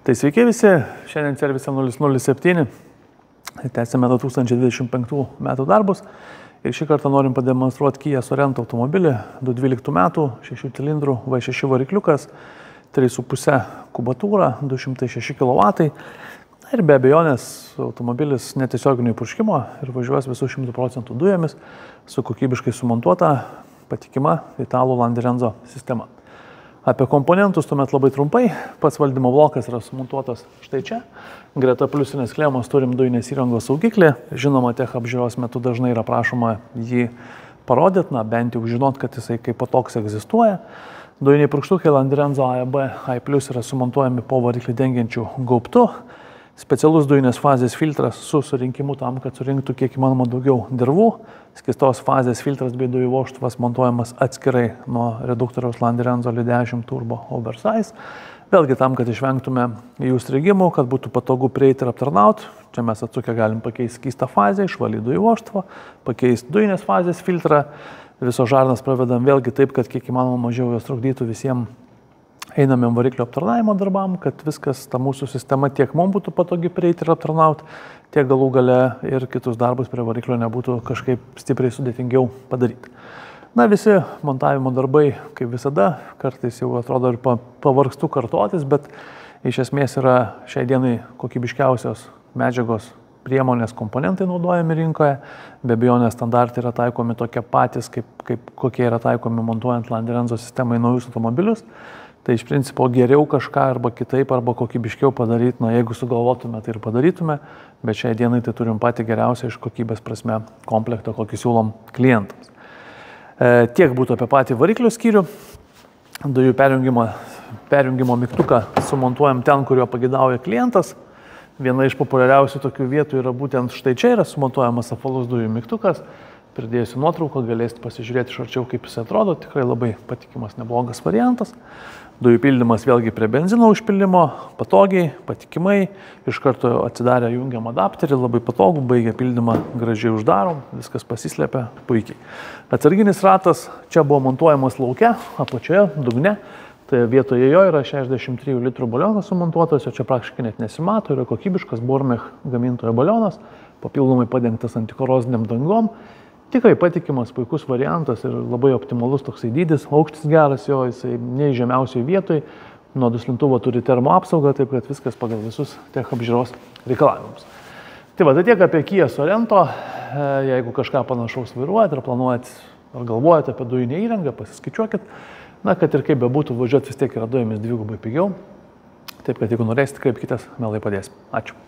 Tai sveiki visi, šiandien servise 007, tęsime 2025 metų darbus ir šį kartą norim pademonstruoti Kia Sorento automobilį, 2012 metų, 6 cilindrų, V6 varikliukas, 3,5 kubatūra, 206 kW. Ir be abejonės automobilis netiesioginio įpurškimo ir važiuos visų 100% dujomis su kokybiškai sumontuota, patikima italų Landerenzo sistema. Apie komponentus tuomet labai trumpai. Pats valdymo blokas yra sumontuotas štai čia. Greta pliusinės klemos turim dujinės įrangos saugiklį. Žinoma, tech apžiūros metu dažnai yra prašoma jį parodyti, bent jau žinot, kad jisai kaip toks egzistuoja. Dujiniai purkštukai Landerenzo AEB AI+ yra sumontuojami po variklį dengiančių gaubtų. Specialus dujinės fazės filtras su surinkimu tam, kad surinktų kiek įmanoma daugiau dirvų. Skystos fazės filtras bei dujų vožtuvas montuojamas atskirai nuo reduktoriaus Landerenzo L10 Turbo Oversize. Vėlgi tam, kad išvengtume jų strigimų, kad būtų patogu prieiti ir aptarnauti. Čia mes atsukę galim pakeisti skystą fazę, išvalyti dujų vožtuvą, pakeisti dujinės fazės filtrą. Viso žarnas pravedam vėlgi taip, kad kiek įmanoma mažiau jos trukdytų visiems einamiam variklio aptarnavimo darbam, kad viskas, ta mūsų sistema tiek mums būtų patogi prieiti ir aptarnauti, tiek galų gale ir kitus darbus prie variklio nebūtų kažkaip stipriai sudėtingiau padaryti. Visi montavimo darbai, kaip visada, kartais jau atrodo ir pavargstu kartotis, bet iš esmės yra šiai dienai kokybiškiausios medžiagos priemonės komponentai naudojami rinkoje. Be abejonės standartai yra taikomi tokie patys, kokie yra taikomi montuojant Landerenzo sistemą į naujus automobilius. Tai iš principo geriau kažką arba kitaip, arba kokybiškiau padaryti, jeigu sugalvotume, tai ir padarytume, bet šiai dienai tai turim patį geriausią iš kokybės prasme komplektą, kokį siūlom klientams. Tiek būtų apie patį variklio skyrių. Dujų perjungimo mygtuką sumontuojam ten, kurio pagidauja klientas. Viena iš populiariausių tokių vietų yra būtent štai čia yra sumontuojamas apvalus dujų mygtukas. Pridėjusi nuotrauką, galėsite pasižiūrėti iš arčiau, kaip jis atrodo. Tikrai labai patikimas, neblogas variantas. Dujų pildymas vėlgi prie benzino užpildymo, patogiai, patikimai. Iš karto atsidarę jungiam adapterį, labai patogu, baigia pildymą, gražiai uždarom, viskas pasislėpia puikiai. Atsarginis ratas čia buvo montuojamas lauke, apačioje, dugne. Tai vietoje jo yra 63 litrų balionas sumontuotas, jo čia praktiškai net nesimato, yra kokybiškas Bormech gamintojo balionas, papildomai padengtas antikoroziniam dangom. Tikrai patikimas, puikus variantas ir labai optimalus toksai dydis, aukštis geras jo, jisai nei žemiausiai vietoj, nuo duslintuvo turi termo apsaugą, taip kad viskas pagal visus tech apžiūros reikalavimus. Tai tiek apie Kia Sorento, jeigu kažką panašaus vairuojat ar planuojat ar galvojat apie dujinę įrangą, pasiskaičiuokit, kad ir kaip bebūtų, važiuoti vis tiek yra dujomis dvigubai pigiau, taip kad jeigu norėsite, kreipkitės, mielai padėsim. Ačiū.